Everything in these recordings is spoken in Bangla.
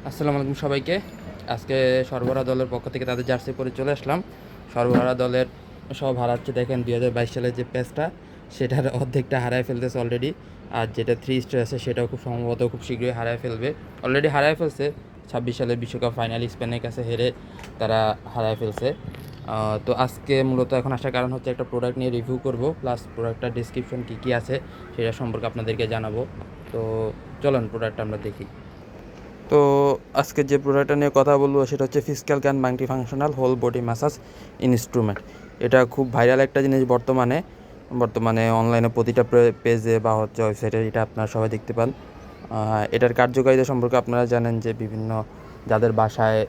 আসসালামু আলাইকুম সবাইকে। আজকে সর্বহারা দলের পক্ষ থেকে তাদের জার্সি পরে চলে আসলাম। সর্বহারা দলের সব হারাচ্ছে, দেখেন 2022 সালের যে প্যাচটা সেটার অর্ধেকটা হারায় ফেলতেছে অলরেডি। আর যেটা 3 স্টার আছে সেটাও খুব সম্ভবত খুব শীঘ্রই হারায় ফেলবে, অলরেডি হারায় ফেলছে। 26 সালের বিশ্বকাপ ফাইনাল স্পেনের কাছে হেরে তারা হারায় ফেলছে। তো আজকে মূলত এখন আসার কারণ হচ্ছে একটা প্রোডাক্ট নিয়ে রিভিউ করব, প্লাস প্রোডাক্টটার ডিসক্রিপশন কী কী আছে সেটা সম্পর্কে আপনাদেরকে জানাবো। তো চলুন প্রোডাক্টটা আমরা দেখি। তো আজকে যে প্রোডাক্টটা নিয়ে কথা বলবো সেটা হচ্ছে physical can multifunctional whole body massage instrument. এটা খুব ভাইরাল একটা জিনিস বর্তমানে অনলাইনে প্রতিটা পেজে বা হচ্ছে ওয়েবসাইটে এটা আপনারা সবাই দেখতে পান। এটার কার্যকারিতা সম্পর্কে আপনারা জানেন যে বিভিন্ন যাদের বাসায়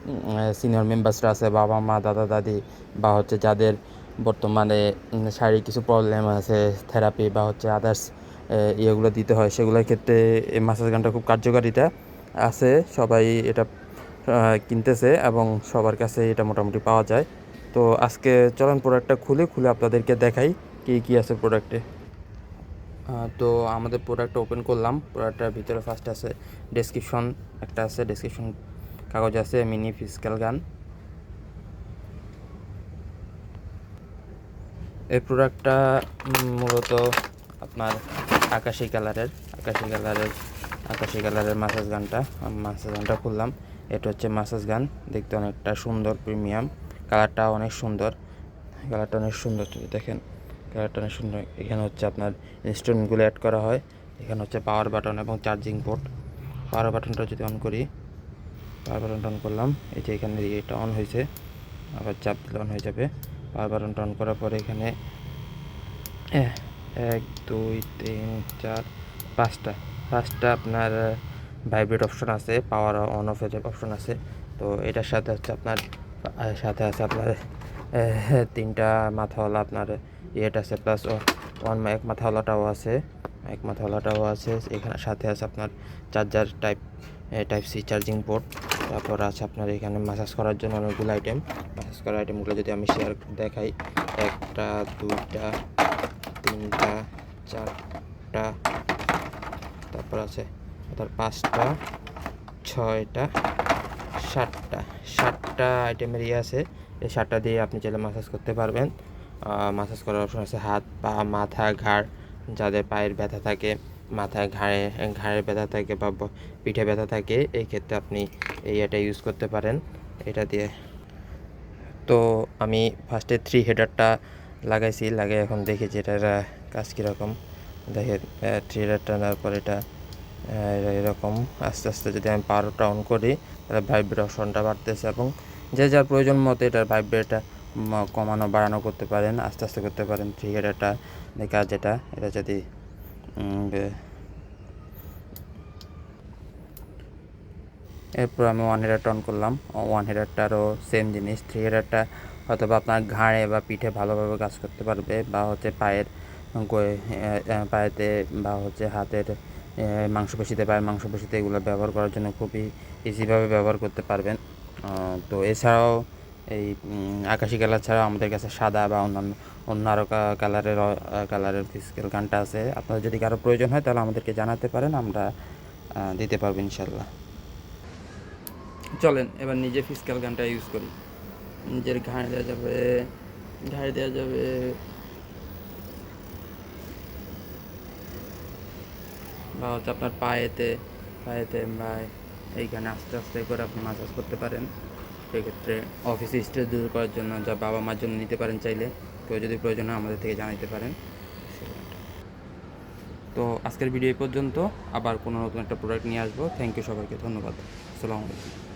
সিনিয়র মেম্বার্সরা আছে, বাবা মা দাদা দাদি, বা হচ্ছে যাদের বর্তমানে শারীরিক কিছু প্রবলেম আছে, থেরাপি বা হচ্ছে আদার্স ইয়েগুলো দিতে হয়, সেগুলোর ক্ষেত্রে এই ম্যাসাজ গানটা খুব কার্যকারিতা আছে। সবাই এটা কিনতেছে এবং সবার কাছে এটা মোটামুটি পাওয়া যায়। তো আজকে চলুন প্রোডাক্টটা খুলে আপনাদেরকে দেখাই কী কী আছে প্রোডাক্টে। তো আমাদের প্রোডাক্টটা ওপেন করলাম। প্রোডাক্টটার ভিতরে ফার্স্ট আছে ডেসক্রিপশন, একটা আছে ডেসক্রিপশন কাগজ আছে, মিনি ফিজিক্যাল গান। এই প্রোডাক্টটা মূলত আপনার আকাশি কালারের মাসাজ গানটা খুললাম। এটা হচ্ছে মাসাজ গান, দেখতে অনেকটা সুন্দর, প্রিমিয়াম, কালারটা অনেক সুন্দর। দেখেন কালারটা অনেক সুন্দর। এখানে হচ্ছে আপনার ইনস্ট্রুমেন্টগুলো অ্যাড করা হয়। এখানে হচ্ছে পাওয়ার বাটন এবং চার্জিং পোর্ট। পাওয়ার বাটনটা যদি অন করি, পাওয়ার বাটনটা অন করলাম, এই যে এখানে এটা অন হয়েছে, আবার চাপ দিলে অন হয়ে যাবে। পাওয়ার বাটনটা অন করার পরে এখানে 1 2 3 4 5টা আপনার ভাইব্রেট অপশন আছে, পাওয়ার অন অফ এর অপশন আছে। তো এটার সাথে হচ্ছে আপনার সাথে আছে আপনার 3টা মাথাওয়ালা আপনার ইয়েটা আছে, প্লাস এক মাথাওয়ালাটাও আছে। এখানে সাথে আছে আপনার charger type C charging port. তারপর আছে আপনার এখানে ম্যাসাজ করার জন্য অনেকগুলো আইটেমগুলো যদি আমি দেখাই, 1টা 2টা 3টা 4টা, তারপর আছে আপনার 5টা 6টা 7টা আইটেমের আছে। এই 7টা দিয়ে আপনি চাইলে ম্যাসাজ করতে পারবেন। ম্যাসাজ করার অপশন আছে হাত, পা, মাথা, ঘাড়। যাদের পায়ের ব্যথা থাকে, মাথায় ঘাড়ে ব্যথা থাকে বা পিঠে ব্যথা থাকে, এই ক্ষেত্রে আপনি এটা ইউজ করতে পারেন এটা দিয়ে। তো আমি ফার্স্টে 3 হেডারটা লাগিয়ে এখন দেখি যে এটার কাজ কীরকম। দেখেন 3 হেডার টানার পর এটা এরকম আস্তে আস্তে যদি আমি পাওয়ারটা অন করি, তাহলে ভাইব্রেশনটা বাড়তেছে এবং যে যার প্রয়োজন মতো এটার ভাইব্রেটটা কমানো বাড়ানো করতে পারেন, আস্তে আস্তে করতে পারেন। 3 হেডারটা কাজ এটা যদি এরপর আমি 1 হেডারটা অন করলাম। 1 হেডারটারও সেম জিনিস। 3 হেডারটা হয়তো বা আপনার ঘাড়ে বা পিঠে ভালোভাবে কাজ করতে পারবে, বা হচ্ছে পায়েতে বা হচ্ছে হাতের পায়ের মাংসপেশিতে এগুলো ব্যবহার করার জন্য খুবই ইজিভাবে ব্যবহার করতে পারবেন। তো এছাড়াও এই আকাশি কালার ছাড়াও আমাদের কাছে সাদা বা অন্য আরও কালারের ফিজিক্যাল গানটা আছে। আপনাদের যদি কারো প্রয়োজন হয় তাহলে আমাদেরকে জানাতে পারেন, আমরা দিতে পারবো ইনশাল্লাহ। চলেন এবার নিজে ফিজিক্যাল গানটা ইউজ করি। নিজের ঘাড়ে দেওয়া যাবে বা হচ্ছে আপনার পায়েতে বা এইখানে আস্তে আস্তে করে আপনি ম্যাসাজ করতে পারেন। সেক্ষেত্রে অফিসে স্ট্রেস দূর করার জন্য, যা বাবা মার জন্য নিতে পারেন চাইলে। কেউ যদি প্রয়োজন হয় আমাদের থেকে জানাতে পারেন। তো আজকের ভিডিও এই পর্যন্ত, আবার কোনো নতুন একটা প্রোডাক্ট নিয়ে আসবো। থ্যাংক ইউ সবাইকে, ধন্যবাদ। আসসালামু আলাইকুম।